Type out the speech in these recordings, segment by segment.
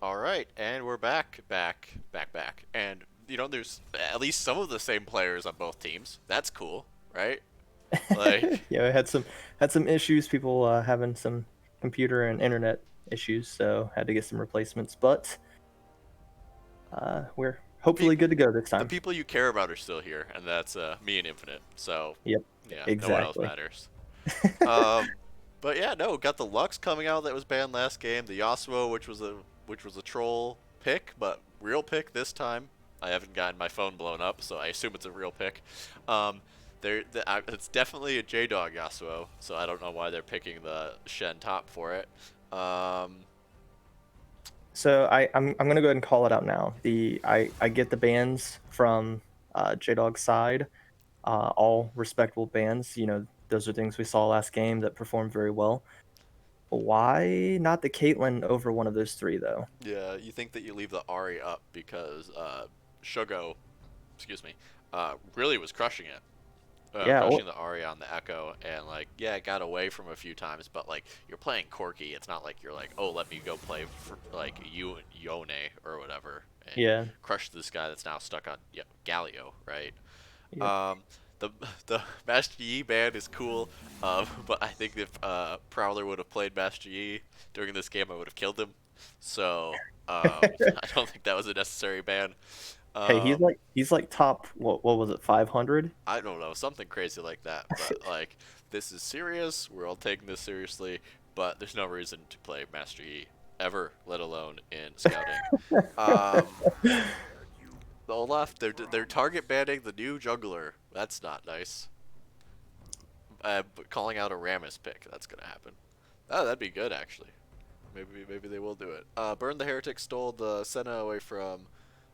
All right, and we're back. And there's at least some of the same players on both teams. That's cool, right? Like, Yeah, I had some issues. People having some computer and internet issues, so had to get some replacements. But we're the pe hopefully good to go this the time. people you care about are still here, and that's me and Infinite. So, Yep, yeah, no one else exactly. matters. Um, but yeah, no, got the Lux coming out that was banned last game. The Yasuo, which was a troll pick, but real pick this time. I haven't gotten my phone blown up, so I assume it's a real pick. Um, it's definitely a J Dog Yasuo, so I don't know why they're picking the Shen top for it. Um, So I'm gonna go ahead and call it out now. I get the bans from J Dog's side, all respectable bans. Those are things we saw last game that performed very well. Why not the Caitlyn over one of those three though? yeah, you think that you leave the Ari up because Shugo, excuse me, really was crushing it. Yeah, Crushing the Ari on the Echo, and like, yeah, it got away from a few times, but like, you're playing Corki. It's not like you're like, oh, let me go play for like you and Yone or whatever, and yeah, crush this guy that's now stuck on Galio, right? yep. Um, the the Master Yi band is cool, but I think if Prowler would have played Master Yi during this game, I would have killed him. So I don't think that was a necessary ban. Hey, Um, he's like top what was it, 500? I don't know, something crazy like that. But like, this is serious. We're all taking this seriously. But there's no reason to play Master Yi ever, let alone in scouting. Um, the Olaf, they're target banning the new jungler. That's not nice. But calling out a Rammus pick. That's gonna happen. Oh, that'd be good actually. Maybe they will do it. Burn the Heretic stole the Senna away from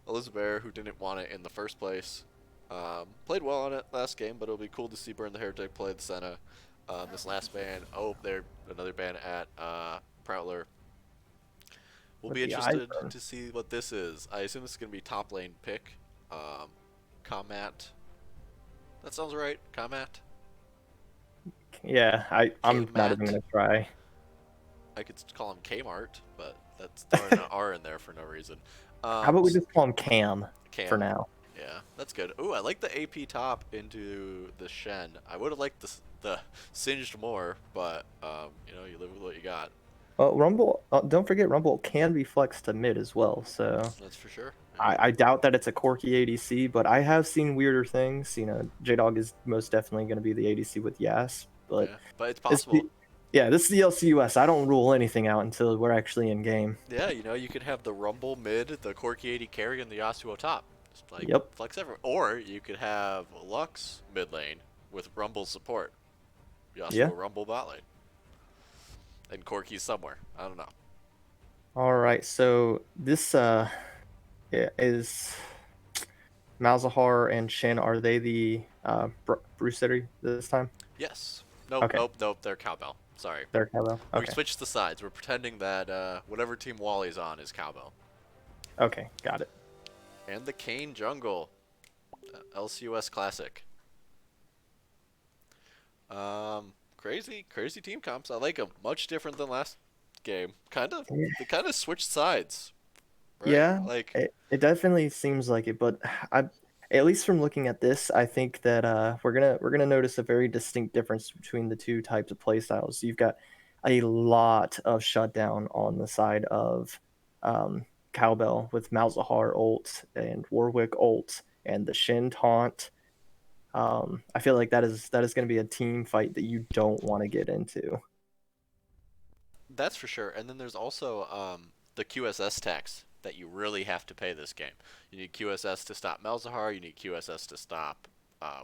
Elizabeth, who didn't want it in the first place. Played well on it last game, but it'll be cool to see Burn the Heretic play the Senna. This last ban, oh, there another ban at Prowler. We'll With be the interested iPhone. to see what this is. I assume this is gonna be top lane pick. Um, Combat. That sounds right. Combat. Yeah, I'm not even Kmat. gonna try. I could call him Kmart, but that's throwing an R in there for no reason. How about we S just call him Cam for Cam. now? Yeah, that's good. Ooh, I like the AP top into the Shen. I would have liked the singed more, but you live with what you got. Well, Rumble, don't forget Rumble can be flexed to mid as well. So That's for sure. Yeah. I doubt that it's a Corki ADC, but I have seen weirder things. J Dog is most definitely going to be the ADC with Yas, but Yeah, but it's this, possible. yeah, this is the LCUS. I don't rule anything out until we're actually in game. Yeah, you could have the Rumble mid, the Corki 80 carry, and the Yasuo top. Just like Yep. flex everywhere. Or you could have Lux mid lane with Rumble support. Yeah. Yasuo Rumble bot lane. And Corki's somewhere. I don't know. All right. So this yeah, is Malzahar and Shin. Are they the Bruce City this time? Yes. Nope, Okay, nope, nope. They're cowbell. Sorry. they're Cabo. We Okay. switched the sides. We're pretending that whatever team Wally's on is cowbell. Okay, got it. And the Kane Jungle. LCUS Classic. Crazy team comps. I like them. Much different than last game. They kind of switched sides, right? Yeah, Like, it definitely seems like it, but I at least from looking at this, I think that we're gonna notice a very distinct difference between the two types of play styles. You've got a lot of shutdown on the side of Cowbell with Malzahar ult and Warwick ult and the Shin taunt. I feel like that is going to be a team fight that you don't want to get into. that's for sure. And then there's also the QSS tax that you really have to pay this game. You need QSS to stop Malzahar. You need QSS to stop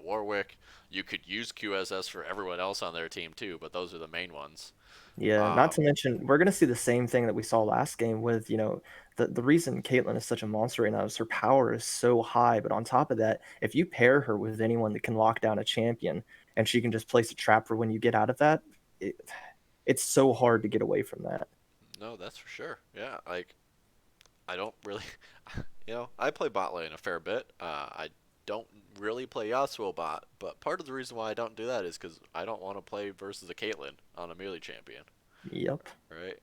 Warwick. You could use QSS for everyone else on their team too, but those are the main ones. Yeah, not Um, to mention we're gonna see the same thing that we saw last game with, the reason Caitlyn is such a monster right now is her power is so high, but on top of that, if you pair her with anyone that can lock down a champion and she can just place a trap for when you get out of that, it, it's so hard to get away from that. no, that's for sure. Yeah, like I don't really, I play bot lane a fair bit. I don't really play Yasuo bot, but part of the reason why I don't do that is because I don't want to play versus a Caitlyn on a melee champion, Yep. right?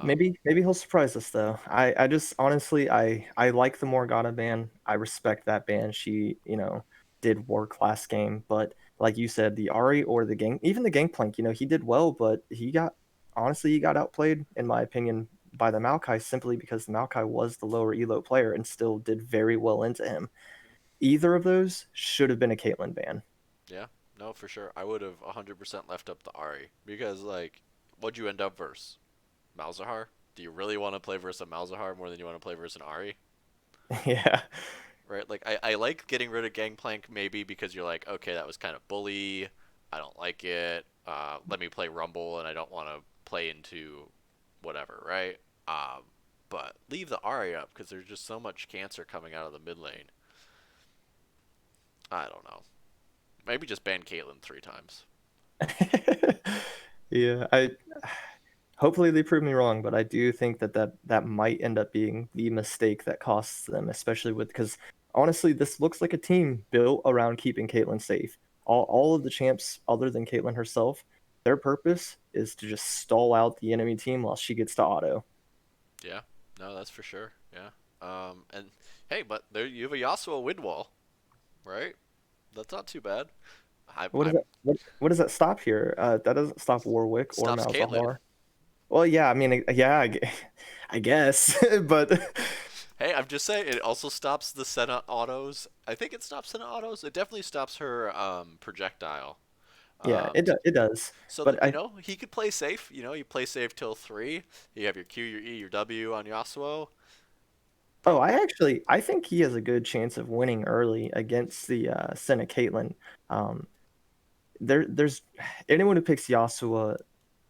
Maybe he'll surprise us though. I just honestly I like the Morgana ban. I respect that ban. She, did work last game, but like you said, the Ari or the gang, even the Gangplank, he did well, but he got outplayed in my opinion by the Maokai simply because the Maokai was the lower elo player and still did very well into him. Either of those should have been a Caitlyn ban. Yeah, no, for sure. I would have 100% left up the Ari because, like, what'd you end up versus? Malzahar? Do you really want to play versus a Malzahar more than you want to play versus an Ari? Yeah. Right? Like, I like getting rid of Gangplank maybe because you're like, okay, that was kind of bully. I don't like it. Let me play Rumble and I don't want to play into whatever, right? Um, but leave the Ari up because there's just so much cancer coming out of the mid lane. I don't know. Maybe just ban Caitlyn 3 times. Yeah, I hopefully they prove me wrong, but I do think that might end up being the mistake that costs them, especially with because honestly, this looks like a team built around keeping Caitlyn safe. All of the champs, other than Caitlyn herself, their purpose is to just stall out the enemy team while she gets to auto. Yeah, no, that's for sure. Yeah. And hey, but there you have a Yasuo wind wall, right? That's not too bad. What does that I'm what does that stop here? That doesn't stop Warwick or stops Caitlyn. Malzahar. Well, yeah, I mean, yeah, I guess, but Hey, I'm just saying it also stops the Senna autos. I think it stops Senna autos. It definitely stops her projectile. yeah, Um, it does. so But that he could play safe. You play safe till 3. You have your Q, your E, your W on Yasuo. Oh, Bro, I think he has a good chance of winning early against the Senna Caitlyn. Um, there's anyone who picks Yasuo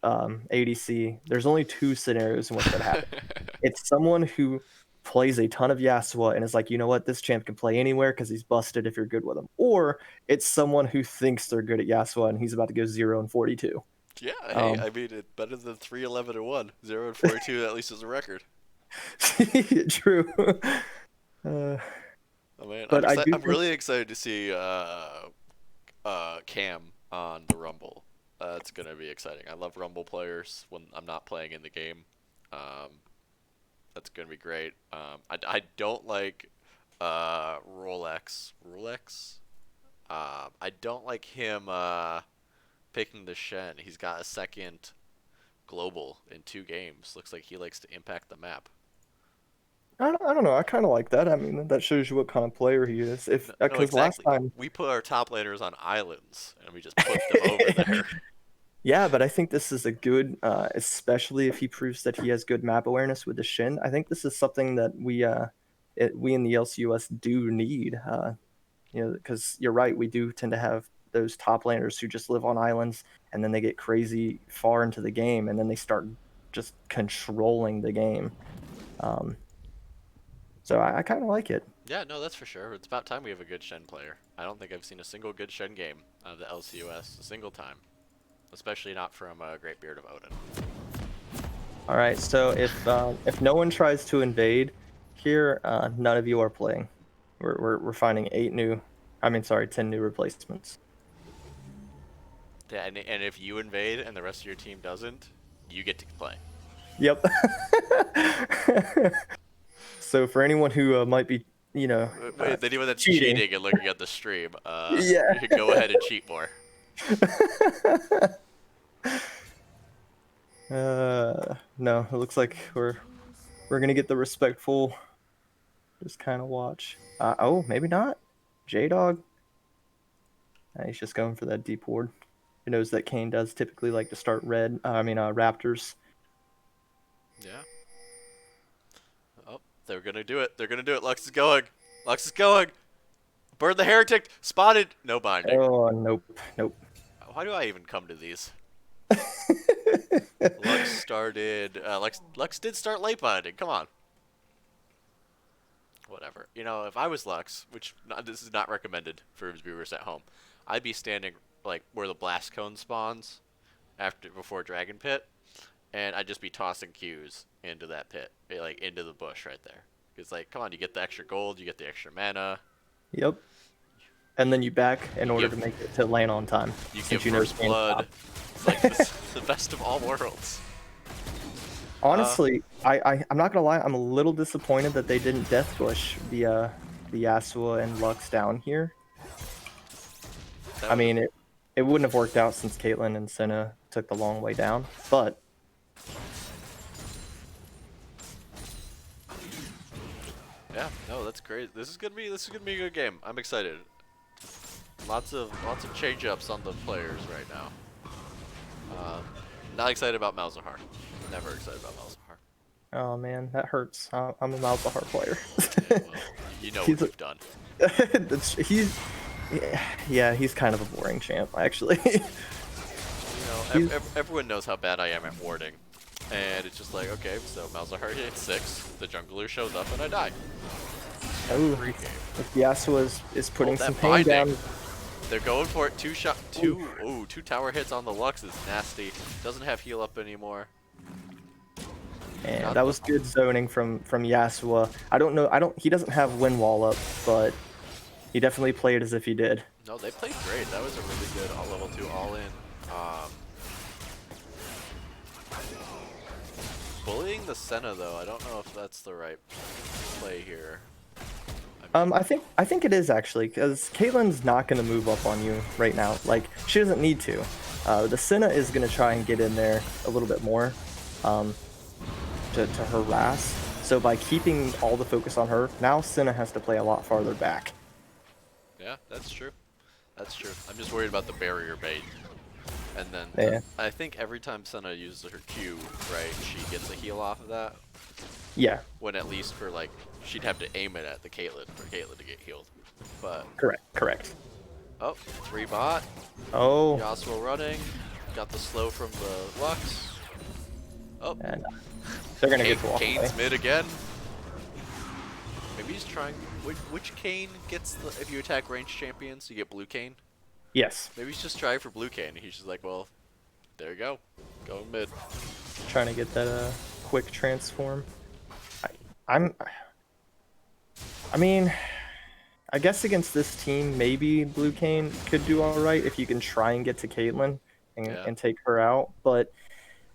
ADC. There's only two scenarios in which that happens. It's someone who plays a ton of Yasuo and is like, you know what, this champ can play anywhere because he's busted if you're good with him. Or it's someone who thinks they're good at Yasuo and he's about to go 0-42. yeah. Hey, Um, I mean it's better than 3-11-1. 0-42 at least is a record. true. Uh, Oh man, I'm but I excited. do I'm think really excited to see Cam on the Rumble. It's gonna be exciting. I love Rumble players when I'm not playing in the game. Um, that's gonna be great. I don't like Rolex. Rolex. I don't like him picking the Shen. He's got a second global in 2 games. Looks like he likes to impact the map. I don't know. I kind of like that. I mean, that shows you what kind of player he is. If No, no, because last exactly. time, We put our top laners on islands and we just put them over there. yeah, but I think this is a good, especially if he proves that he has good map awareness with the Shin. I think this is something that we in the LCUS do need. Because you're right, we do tend to have those top laners who just live on islands, and then they get crazy far into the game, and then they start just controlling the game. Um, so I kind of like it. Yeah, no, that's for sure. It's about time we have a good Shen player. I don't think I've seen a single good Shen game of the LCUS a single time, especially not from Great Beard of Odin. All right, so if no one tries to invade here, none of you are playing. We're finding 10 new replacements. Yeah, and if you invade and the rest of your team doesn't, you get to play. Yep. So for anyone who might be, Anyone that's cheating, cheating and looking at the stream, yeah. you can go ahead and cheat more. No, it looks like we're gonna get the respectful, just kind of watch. Oh, maybe not. J Dog. He's just going for that deep ward. He knows that Kane does typically like to start Raptors. Yeah. Oh, they're gonna do it. They're gonna do it. Lux is going. Lux is going. Burn the heretic. Spotted. No binding. Oh, nope, nope. Why do I even come to these? Lux started. Lux did start late binding. Come on. Whatever. If I was Lux, which this is not recommended for viewers at home, I'd be standing like where the blast cone spawns before Dragon Pit, and I'd just be tossing Qs into that pit, like into the bush right there. Because like, come on, you get the extra gold, you get the extra mana, Yep. And then you back in you order give to make it to land on time, you give since you know first Kane's blood. top. It's like this, the best of all worlds. Honestly, I'm not gonna lie, I'm a little disappointed that they didn't Death Bush the Yasuo and Lux down here. That I would have. mean, it wouldn't have worked out since Caitlyn and Senna took the long way down, but Yeah, no, that's great. This is gonna be a good game. I'm excited. Lots of change ups on the players right now. Not excited about Malzahar. Never excited about Malzahar. oh man, that hurts. I'm a Malzahar player. Yeah, well, you know what He's a, you've done. he's yeah, he's kind of a boring champ actually. You know, He's everyone knows how bad I am at warding. And it's just like, okay, so Malzahar hits 6, the jungler shows up, and I die. oh, Free game. if Yasuo is putting That some pain binding. down. They're going for it. Two tower hits on the Lux is nasty. Doesn't have heal up anymore. And Got that the- was good zoning from Yasuo. I don't know. He doesn't have wind wall up, but he definitely played as if he did. No, they played great. That was a really good all level 2 all in. Bullying the Senna though, I don't know if that's the right play here. I think it is actually, because Caitlyn's not going to move up on you right now. Like, she doesn't need to. The Senna is going to try and get in there a little bit more to harass. So by keeping all the focus on her, now Senna has to play a lot farther back. Yeah, that's true. That's true. I'm just worried about the barrier bait. And then Yeah. I think every time Senna uses her Q, right, she gets a heal off of that. Yeah, When at least for like, she'd have to aim it at the Caitlyn for Caitlyn to get healed. But, correct. oh, 3 bot. Oh, Yasuo running. Got the slow from the Lux. Oh, and they're going to get to walk away. Kane's mid again. Maybe he's trying. Which Kane gets the. If you attack ranged champions, you get blue Kane? Yes, Maybe he's just trying for blue Kane. He's just like, well, there you go. Going mid. trying to get that quick transform. I mean, I guess against this team, maybe Blue Cane could do all right if you can try and get to Caitlyn and take her out. But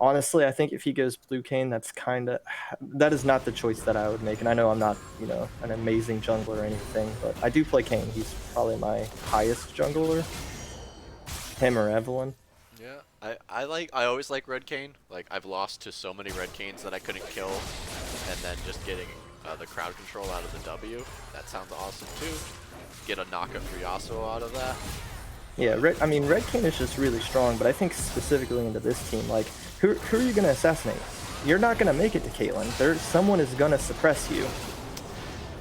honestly, I think if he goes Blue Cane, that is not the choice that I would make. And I know I'm not, an amazing jungler or anything, but I do play Cane. He's probably my highest jungler. Him or Evelyn. Yeah, I always like red Kane. Like I've lost to so many red Canes that I couldn't kill, and then just getting the crowd control out of the W. That sounds awesome too. Get a knockup for Yasuo out of that. Yeah, Red Cane is just really strong, but I think specifically into this team, like, who are you going to assassinate? You're not going to make it to Caitlyn. Someone is going to suppress you.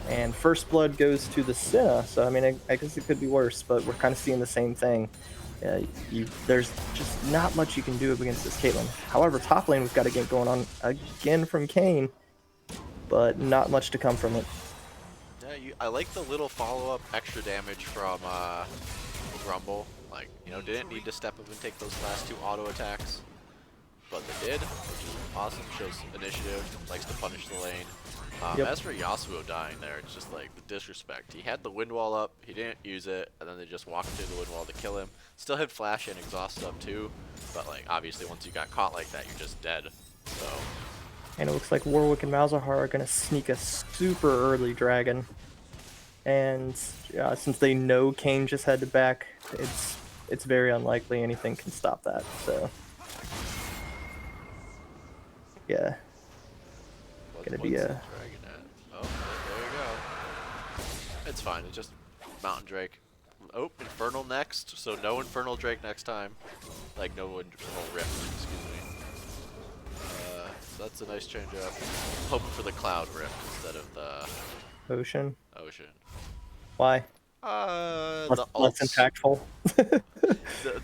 And first blood goes to the Senna, so I mean, I guess it could be worse, but we're kind of seeing the same thing. There's just not much you can do against this Caitlyn. However, top lane we've got a game going on again from Kane, but not much to come from it. Yeah, I like the little follow-up extra damage from Rumble. Like, didn't need to step up and take those last 2 auto attacks, but they did, which is awesome. Shows initiative, likes to punish the lane. Yep. As for Yasuo dying there, it's just like the disrespect. He had the wind wall up, he didn't use it, and then they just walked through the wind wall to kill him. Still had flash and exhaust up too, but like obviously once you got caught like that, you're just dead. So. And it looks like Warwick and Malzahar are going to sneak a super early dragon. And since they know Kane just had to back, it's very unlikely anything can stop that. So yeah, gonna be a dragon at? Oh, there you go. It's fine. It's just Mountain Drake. Oh, Infernal next. So no Infernal Drake next time. Like no Infernal Rift. Excuse me. So that's a nice change up. Hoping for the Cloud Rift instead of the Ocean. The Why? Less impactful.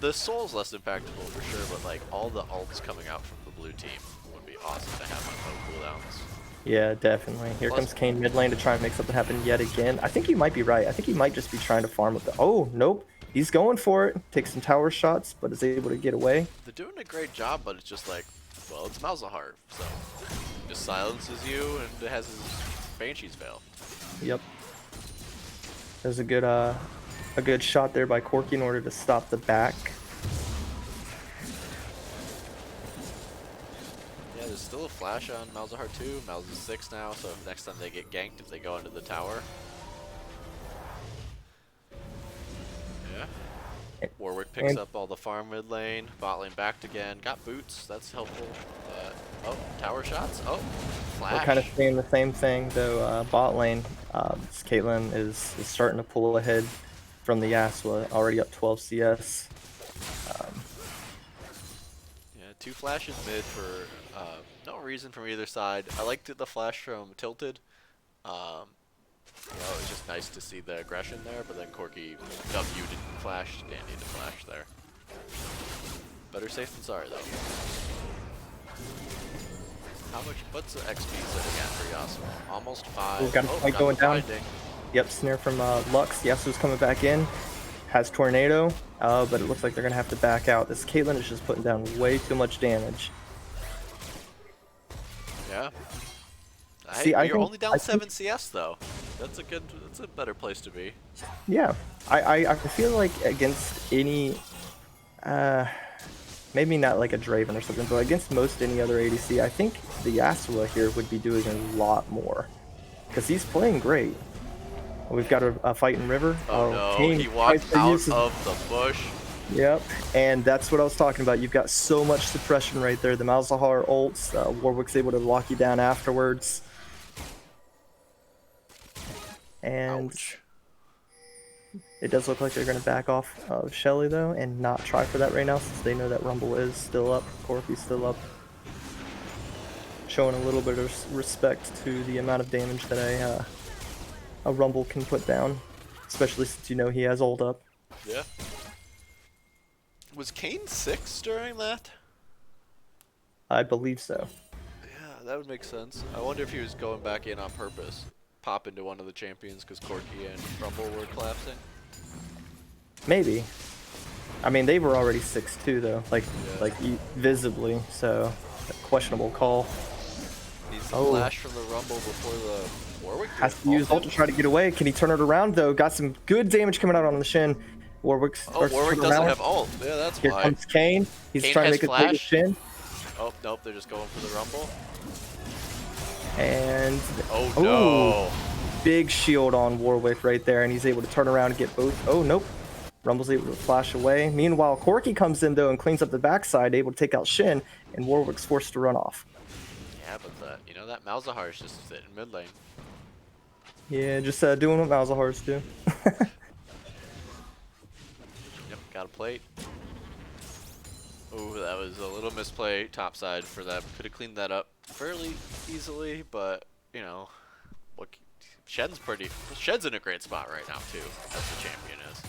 the Soul's less impactful for sure, but like all the ults coming out from the blue team would be awesome to have on low cooldowns. Yeah, definitely. Here comes Kane mid lane to try and make something happen yet again. I think he might be right. I think he might just be trying to farm with the. Oh, nope. He's going for it. Takes some tower shots, but is able to get away. They're doing a great job, but it's just like, well, it's Malzahar, so just silences you and it has his Banshees fail. Yep. There's a good shot there by Corki in order to stop the back. Yeah, still a flash on Malzahar too. Malz is 6 now, so next time they get ganked, if they go into the tower. Yeah. Warwick picks up all the farm mid lane. Bot lane backed again. Got boots. That's helpful. Oh, tower shots. Oh, flash. We're kind of seeing the same thing though. Bot lane, Caitlyn is starting to pull ahead from the Yasuo, already up 12 CS. Yeah, 2 flashes mid for no reason from either side. I liked the flash from Tilted. You know, it was just nice to see the aggression there, but then Corki W didn't flash, didn't need to flash there. Better safe than sorry though. What's the XP sitting at for Yasuo? Almost 5. We've got a fight going down. Binding. Yep, snare from Lux. Yasuo's coming back in. Has Tornado, but it looks like they're gonna have to back out. This Caitlyn is just putting down way too much damage. Yeah. See, you're only down 7 CS though. That's a better place to be. Yeah, I feel like against any, maybe not like a Draven or something, but against most any other ADC, I think the Yasuo here would be doing a lot more, because he's playing great. We've got a fight in River. Oh no, he walked out of the bush. Yep, and that's what I was talking about. You've got so much suppression right there. The Malzahar ults, Warwick's able to lock you down afterwards. And ouch. It does look like they're going to back off of Shelly though, and not try for that right now, since they know that Rumble is still up, Corki's still up. Showing a little bit of respect to the amount of damage that a Rumble can put down, especially since you know he has ult up. Yeah. Was Kayn 6 during that? I believe so. Yeah, that would make sense. I wonder if he was going back in on purpose. Pop into one of the champions because Corki and Rumble were collapsing. Maybe. I mean, they were already 6-2 though, like visibly, so a questionable call. Needs a flash from the Rumble before the Warwick has to use ult to try to get away. Can he turn it around though? Got some good damage coming out on the Shin. Warwick doesn't have ult. Yeah, that's Here why. comes Kayn. He's Kayn trying to make a play with Shin. Oh, nope, they're just going for the Rumble. And oh no, big shield on Warwick right there, and he's able to turn around and get both. Oh nope, Rumble's able to flash away. Meanwhile, Corki comes in though and cleans up the backside, able to take out Shin, and Warwick's forced to run off. Yeah, but you know that Malzahar is just sitting mid lane. Yeah, just doing what Malzahars do. Yep, got a plate. Ooh, that was a little misplay topside for them. Could have cleaned that up fairly easily, but you know, Shen's in a great spot right now too, as the champion is.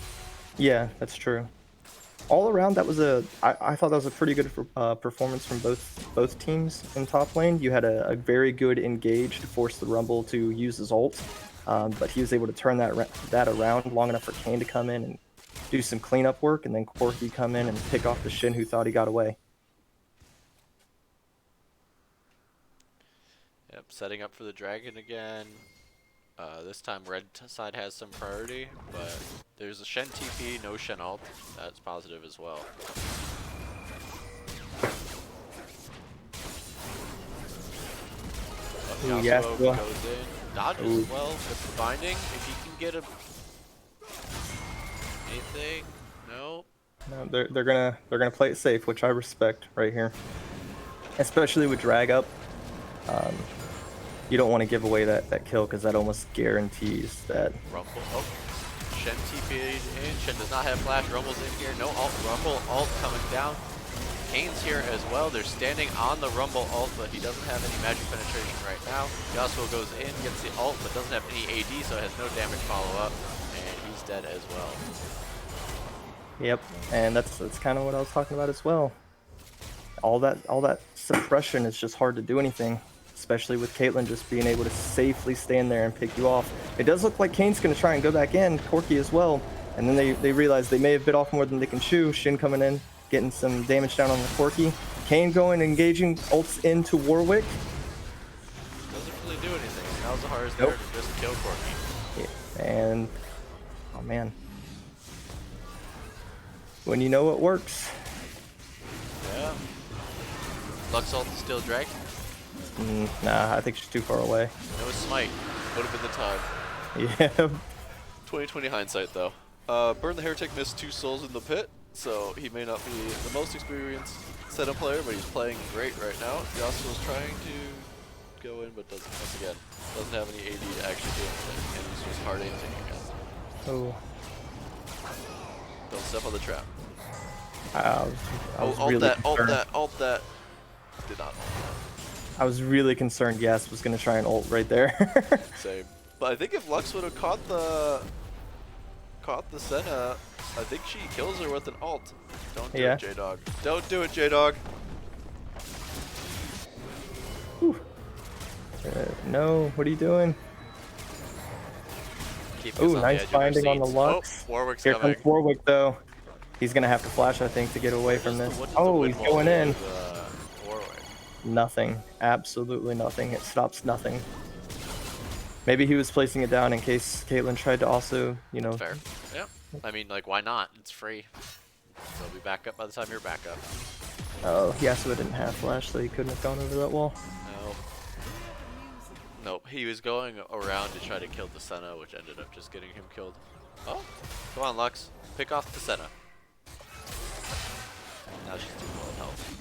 Yeah, that's true. All around, that was I thought that was a pretty good performance from both teams in top lane. You had a very good engage to force the Rumble to use his ult, but he was able to turn that around long enough for Kayn to come in and do some cleanup work, and then Corki come in and pick off the Shin who thought he got away. Yep, setting up for the dragon again. This time red side has some priority, but there's a Shen TP, no Shen ult. That's positive as well. Yasuo goes in, dodges as well, gets the binding. If he can get anything, no. No, they're gonna play it safe, which I respect right here, especially with drag up. You don't want to give away that kill, because that almost guarantees that. Rumble. Oh, Shen TP'd in. Shen does not have flash. Rumble's in here. No ult. Rumble ult coming down. Kayn's here as well. They're standing on the Rumble ult, but he doesn't have any magic penetration right now. Yasuo goes in, gets the ult, but doesn't have any AD, so has no damage follow-up, and he's dead as well. Yep, and that's kind of what I was talking about as well. All that suppression is just hard to do anything, especially with Caitlyn just being able to safely stand there and pick you off. It does look like Kayn's going to try and go back in, Corki as well, and then they realize they may have bit off more than they can chew. Shin coming in, getting some damage down on the Corki. Kayn going, engaging, ults into Warwick. Doesn't really do anything. Malzahar is there to just kill Corki. Yeah, and, oh man. When you know it works. Yeah. Lux ult is still dragging. Nah, I think she's too far away. No smite. Would have been the time. Yeah. 2020 hindsight, though. Burn the Heretic missed 2 souls in the pit, so he may not be the most experienced Senna player, but he's playing great right now. Yasuo's trying to go in, but doesn't, once again, doesn't have any AD to actually do anything, and he's just hard aiming again. Oh. Don't step on the trap. I was Ult really that, ult concerned. that, ult that. Did not ult I was really concerned Yas was going to try and ult right there. that. Same. But I think if Lux would have caught the Senna, I think she kills her with an ult. Don't do it, J-Dog. Don't do it, J-Dog. No, what are you doing? Oh, nice binding on the Lux. Oh, Warwick's Here coming. comes Warwick, though. He's going to have to flash, I think, to get away from this. Oh, he's going in. Nothing. Absolutely nothing. It stops nothing. Maybe he was placing it down in case Caitlyn tried to also, you know. Fair. Yeah. I mean, like, why not? It's free. They'll be back up by the time you're back up. Oh, Yasuo didn't have flash, so he couldn't have gone over that wall. No. Nope. He was going around to try to kill the Senna, which ended up just getting him killed. Oh, come on, Lux. Pick off the Senna. Now she's too low in health.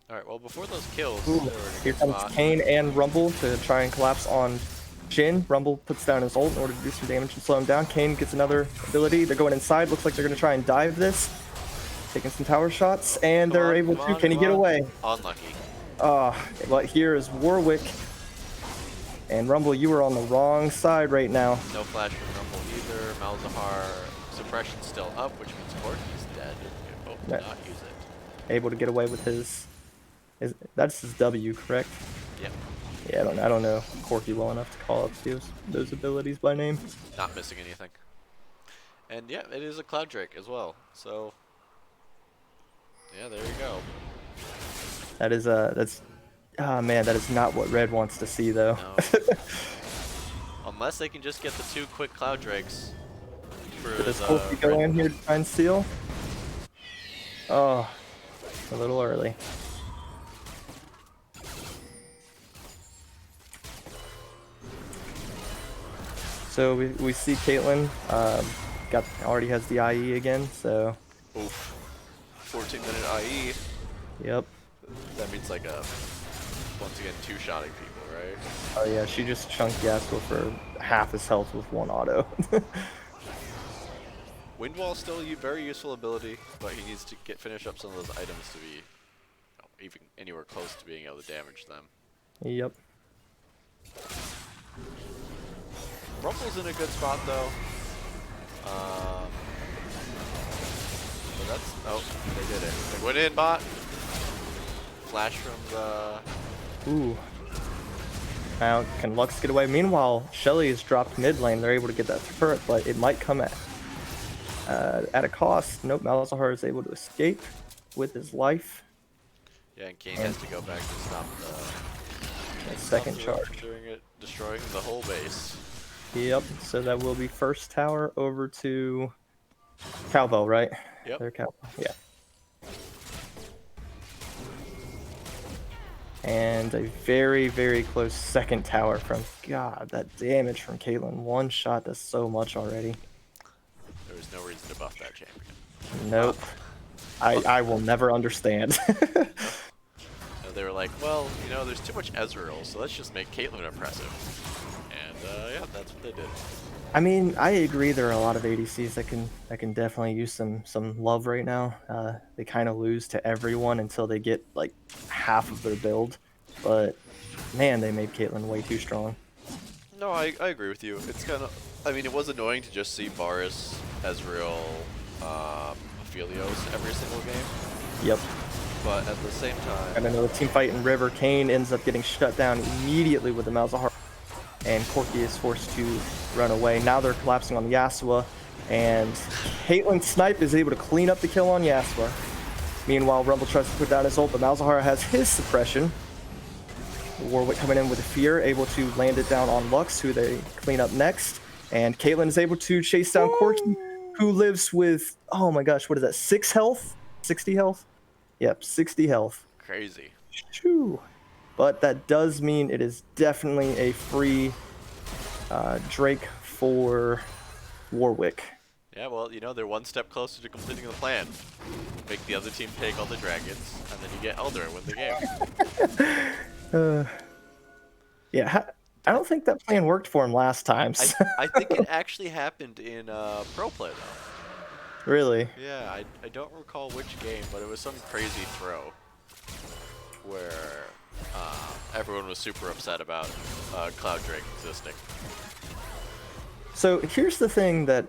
Alright, well, before those kills, here comes Kane and Rumble to try and collapse on Jhin. Rumble puts down his ult in order to do some damage and slow him down. Kane gets another ability. They're going inside. Looks like they're going to try and dive this. Taking some tower shots, and they're able to. Can he get away? Unlucky. But here is Warwick. And Rumble, you are on the wrong side right now. No flash from Rumble either. Malzahar suppression still up, which means Corky's dead. Oh, did not use it. Able to get away with his. That's his W, correct? Yep. Yeah, I don't know Corky well enough to call up those abilities by name. Not missing anything. And yeah, it is a Cloud Drake as well. So yeah, there you go. That is man, that is not what Red wants to see though. No. Unless they can just get the 2 quick Cloud Drakes. Does Corky go in here to try and steal? Oh, a little early. So we see Caitlyn already has the IE again, so. Oof. 14-minute IE. Yep. That means like once again 2-shotting people, right? Oh yeah, she just chunked Yasuo for half his health with 1 auto. Wind Wall still a very useful ability, but he needs to finish up some of those items to be even anywhere close to being able to damage them. Yep. Rumble's in a good spot though. So that's they did it. They went in bot. Flash from the. Ooh. Now can Lux get away? Meanwhile, Shelly is dropped mid lane. They're able to get that turret, but it might come at a cost. Nope. Malzahar is able to escape with his life. Yeah, and Kane has to go back to stop the second charge. Destroying the whole base. Yep, so that will be first tower over to Cowbell, right? Yep. They're Cowbell, yeah. And a very, very close second tower from, God, that damage from Caitlyn. 1 shot does so much already. There was no reason to buff that champion. Nope. I will never understand. They were like, well, you know, there's too much Ezreal, so let's just make Caitlyn impressive. And yeah, that's what they did. I mean, I agree. There are a lot of ADCs that can definitely use some love right now. They kind of lose to everyone until they get like half of their build, but man, they made Caitlyn way too strong. No, I agree with you. It's kind of, I mean, it was annoying to just see Varus, Ezreal, Aphelios every single game. Yep. But at the same time, and another team fight in River. Kane ends up getting shut down immediately with the Malzahar. And Corky is forced to run away. Now they're collapsing on Yasuo, and Caitlyn's snipe is able to clean up the kill on Yasuo. Meanwhile, Rumble tries to put down his ult, but Malzahar has his suppression. Warwick coming in with a fear, able to land it down on Lux, who they clean up next. And Caitlyn is able to chase down Corky, who lives with, oh my gosh, what is that, 6 health? 60 health? Yep, 60 health. Crazy. Shoo. But that does mean it is definitely a free Drake for Warwick. Yeah, well, you know, they're one step closer to completing the plan. Make the other team take all the dragons, and then you get Elder and win the game. uh, yeah, I I, don't think that plan worked for him last time. I, So. I think it actually happened in Pro Play, though. Really? Yeah, I don't recall which game, but it was some crazy throw where everyone was super upset about Cloud Drake existing. So here's the thing that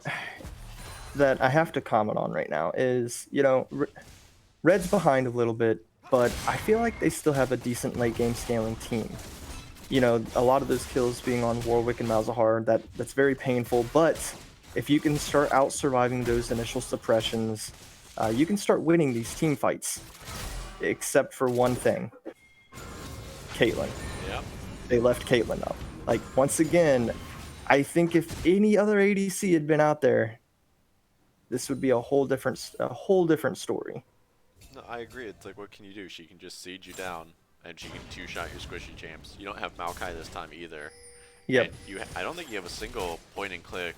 I have to comment on right now is, you know, Red's behind a little bit, but I feel like they still have a decent late game scaling team. You know, a lot of those kills being on Warwick and Malzahar, that's very painful, but if you can start out surviving those initial suppressions, you can start winning these team fights. Except for one thing. Caitlyn. Yeah. They left Caitlyn up. Like, once again, I think if any other ADC had been out there, this would be a whole different story. No, I agree. It's like, what can you do? She can just siege you down, and she can two-shot your squishy champs. You don't have Maokai this time either. Yep. And I don't think you have a single point-and-click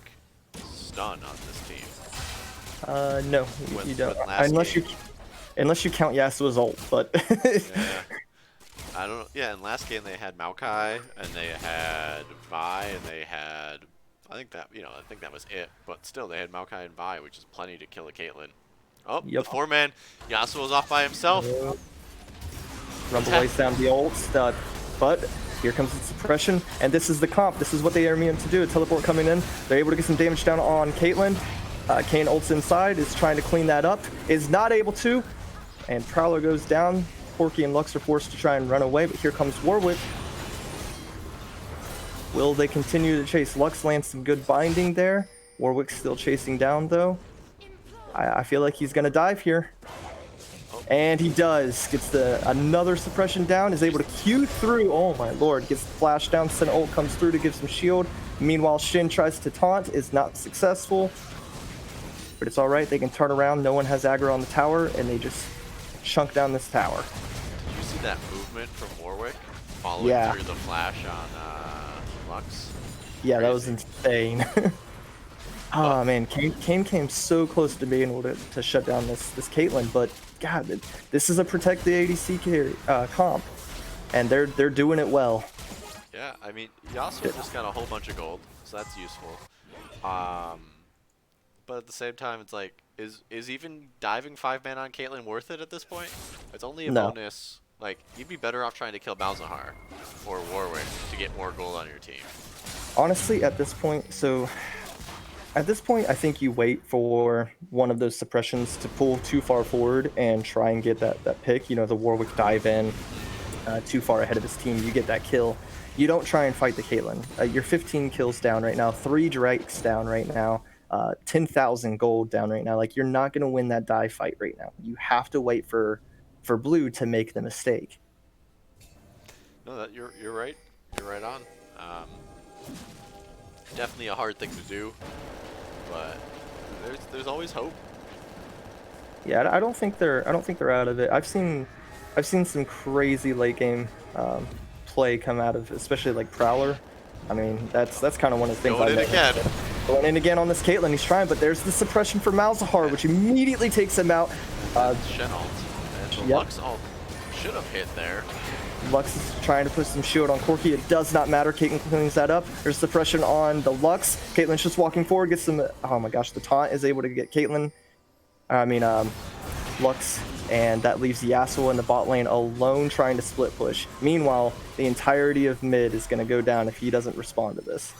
stun on this team. No, you don't. Unless you count Yasuo's ult, but yeah. I don't know. Yeah, in last game they had Maokai, and they had Vi, and they had, I think that was it. But still, they had Maokai and Vi, which is plenty to kill a Caitlyn. Oh, yep. The 4-man. Yasuo's off by himself. Rumble lays down the ult, but here comes the suppression, and this is the comp. This is what they are meant to do. A teleport coming in. They're able to get some damage down on Caitlyn. Kayn ults inside, is trying to clean that up, is not able to, and Prowler goes down. Corki and Lux are forced to try and run away, but here comes Warwick. Will they continue to chase? Lux lands some good binding there. Warwick's still chasing down, though. I feel like he's going to dive here. And he does. Gets another suppression down, is able to Q through. Oh my lord, gets the flash down. Sen ult comes through to give some shield. Meanwhile, Shin tries to taunt, is not successful. But it's alright, they can turn around. No one has aggro on the tower, and they just chunk down this tower. Did you see that movement from Warwick following through the flash on Lux? Yeah, that was insane. Oh man, Kayn came so close to being able to shut down this Caitlyn, but God, this is a protect the ADC carry, comp, and they're doing it well. Yeah, I mean, Yasuo just got a whole bunch of gold, so that's useful. But at the same time, it's like, is even diving 5-man on Caitlyn worth it at this point? It's only a bonus. Like, you'd be better off trying to kill Malzahar or Warwick to get more gold on your team. Honestly, at this point, I think you wait for one of those suppressions to pull too far forward and try and get that pick. You know, the Warwick dive in too far ahead of his team. You get that kill. You don't try and fight the Caitlyn. You're 15 kills down right now, 3 Drakes down right now, 10,000 gold down right now. Like, you're not going to win that dive fight right now. You have to wait for blue to make the mistake. No, you're right. You're right on. Definitely a hard thing to do, but there's always hope. Yeah, I don't think they're out of it. I've seen some crazy late game play come out of, especially like Prowler. I mean, that's kind of one of the things. Going in again on this Caitlyn. He's trying, but there's the suppression for Malzahar, which immediately takes him out. Shen ult. And the Lux ult should have hit there. Lux is trying to put some shield on Corki. It does not matter. Caitlyn cleans that up. There's suppression on the Lux. Caitlyn's just walking forward, gets some. Oh my gosh, the taunt is able to get Caitlyn. Lux, and that leaves Yasuo in the bot lane alone trying to split push. Meanwhile, the entirety of mid is going to go down if he doesn't respond to this.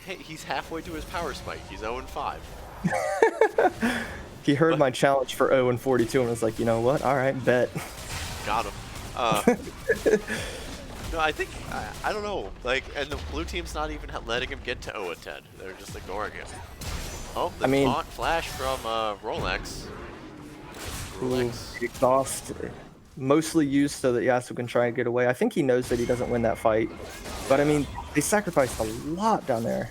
Hey, he's halfway to his power spike. He's 0-5. He heard my challenge for 0-42 and was like, you know what? All right, bet. Got him. No, I think, I don't know. Like, and the blue team's not even letting him get to 0-10. They're just ignoring him. Oh, the taunt flash from Rolex. Exhaust, mostly used so that Yasuo can try and get away. I think he knows that he doesn't win that fight, but I mean, they sacrificed a lot down there.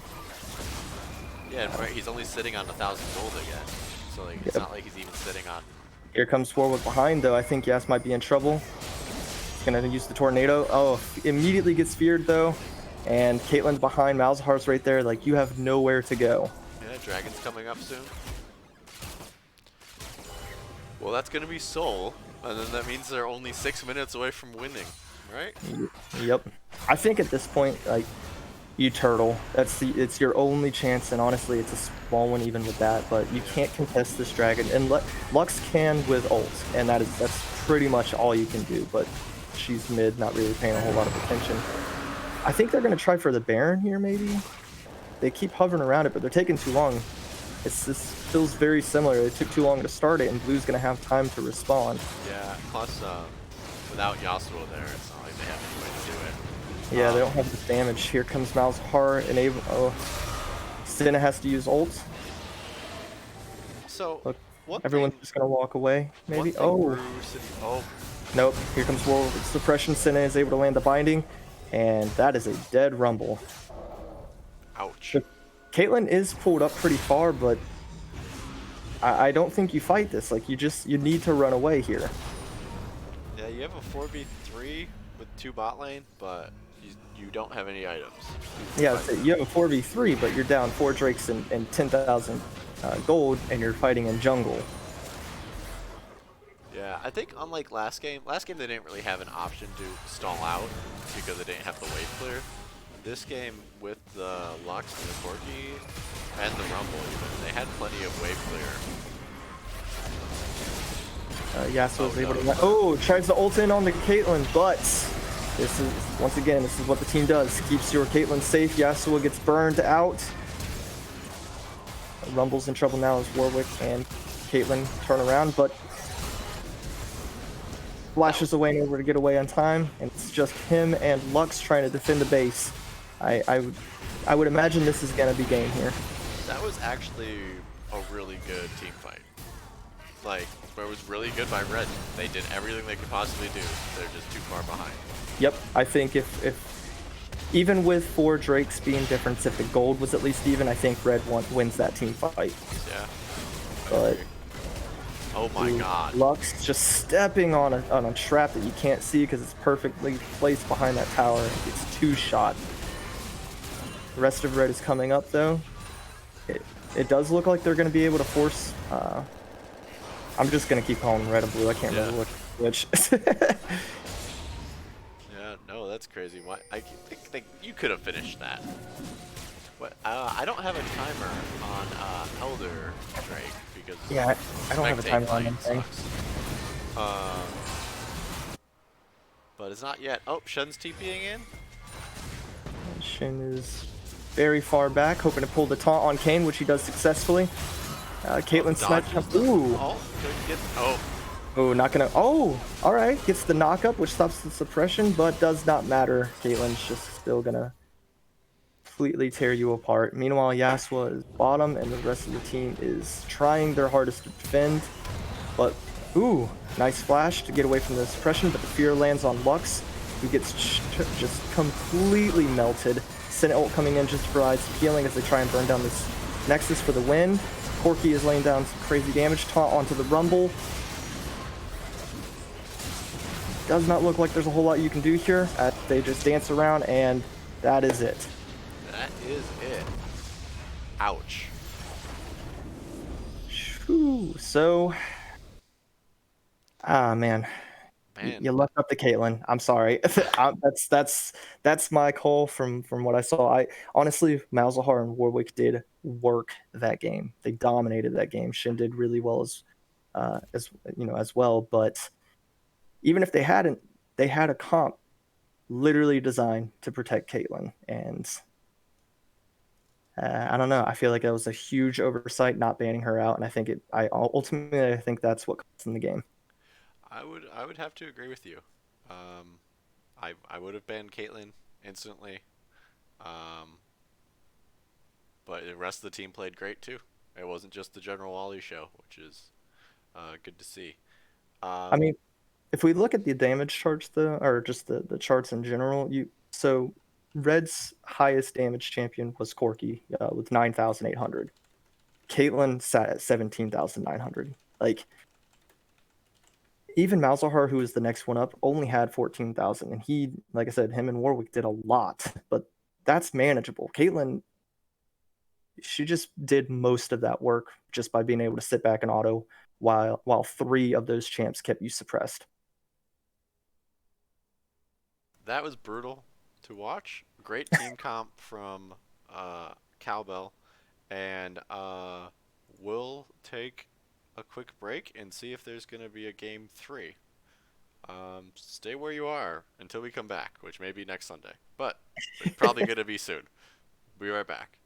Yeah, right. He's only sitting on 1,000 gold again, so like, it's not like he's even sitting on Here comes Warwick behind, though. I think Yas might be in trouble. He's going to use the tornado. Oh, immediately gets feared, though. And Caitlyn's behind. Malzahar's right there. Like, you have nowhere to go. Yeah, Dragon's coming up soon. Well, that's going to be Soul, and then that means they're only 6 minutes away from winning, right? Yep. I think at this point, like, you turtle. It's your only chance, and honestly, it's a small one even with that. But you can't contest this dragon, and Lux can with ult, and that's pretty much all you can do. But she's mid, not really paying a whole lot of attention. I think they're gonna try for the Baron here, maybe. They keep hovering around it, but they're taking too long. This feels very similar. It took too long to start it, and Blue's gonna have time to respond. Yeah. Plus, without Yasuo there, it's not like they have any way to do it. Yeah, they don't have the damage. Here comes Malzahar. Enable. Oh, Senna has to use ult. So, Look, one everyone's thing, just gonna walk away. Maybe. one thing Oh, Brew City, oh, nope. Here comes World Suppression. Senna is able to land the binding, and that is a dead rumble. ouch. But Caitlyn is pulled up pretty far, but I don't think you fight this. Like, you need to run away here. Yeah, you have a 4v3 with 2 bot lane, but you don't have any items. Yeah, so you have a 4v3, but you're down 4 Drakes and 10,000 gold, and you're fighting in jungle. Yeah, I think unlike last game they didn't really have an option to stall out because they didn't have the wave clear. This game with the Lux and the Corki and the Rumble even, they had plenty of wave clear. Yasuo's able to... Oh, tries to ult in on the Caitlyn, but this is, once again, this is what the team does. Keeps your Caitlyn safe. Yasuo gets burned out. Rumble's in trouble now as Warwick and Caitlyn turn around, but flashes away and over to get away on time, and it's just him and Lux trying to defend the base. I would imagine this is gonna be game here. That was actually a really good team fight. Like, it was really good by Red. They did everything they could possibly do. They're just too far behind. Yep, I think if even with 4 Drakes being different, if the gold was at least even, I think Red wins that team fight. Yeah. But oh my god. Lux just stepping on a trap that you can't see because it's perfectly placed behind that tower. It's 2 shot. The rest of Red is coming up though. It does look like they're going to be able to force. I'm just going to keep calling Red and Blue. I can't remember which. Yeah, no, that's crazy. Why? I think you could have finished that. What? I don't have a timer on Elder Drake because yeah, I don't have a timer on anything. But it's not yet. Oh, Shen's TPing in. Shen is very far back, hoping to pull the taunt on Kayn, which he does successfully. Caitlyn snipes up. Ooh. Oh, not gonna. Oh, all right. Gets the knockup, which stops the suppression, but does not matter. Caitlyn's just still gonna completely tear you apart. Meanwhile, Yasuo is bottom, and the rest of the team is trying their hardest to defend. But ooh, nice flash to get away from the suppression, but the fear lands on Lux, who gets just completely melted. Senna ult coming in just provides healing as they try and burn down this Nexus for the win. Corki is laying down some crazy damage. Taunt onto the Rumble. Does not look like there's a whole lot you can do here. They just dance around, and that is it. That is it. Ouch. Whew. So, man. You left up the Caitlyn. I'm sorry. That's my call from what I saw. I honestly, Malzahar and Warwick did work that game. They dominated that game. Shin did really well as well. But even if they hadn't, they had a comp literally designed to protect Caitlyn, and I don't know. I feel like that was a huge oversight not banning her out, and I think ultimately I think that's what cost in the game. I would have to agree with you. I would have banned Caitlyn instantly. But the rest of the team played great too. It wasn't just the General Wally show, which is good to see. I mean, if we look at the damage charts though, or just the charts in general, so Red's highest damage champion was Corki with 9,800. Caitlyn sat at 17,900. Like, even Malzahar, who was the next one up, only had 14,000, and he, like I said, him and Warwick did a lot, but that's manageable. Caitlyn, she just did most of that work just by being able to sit back and auto while three of those champs kept you suppressed. That was brutal to watch. Great team comp from Cowbell, and we'll take a quick break and see if there's going to be a game three. Stay where you are until we come back, which may be next Sunday, but it's probably going to be soon. Be right back.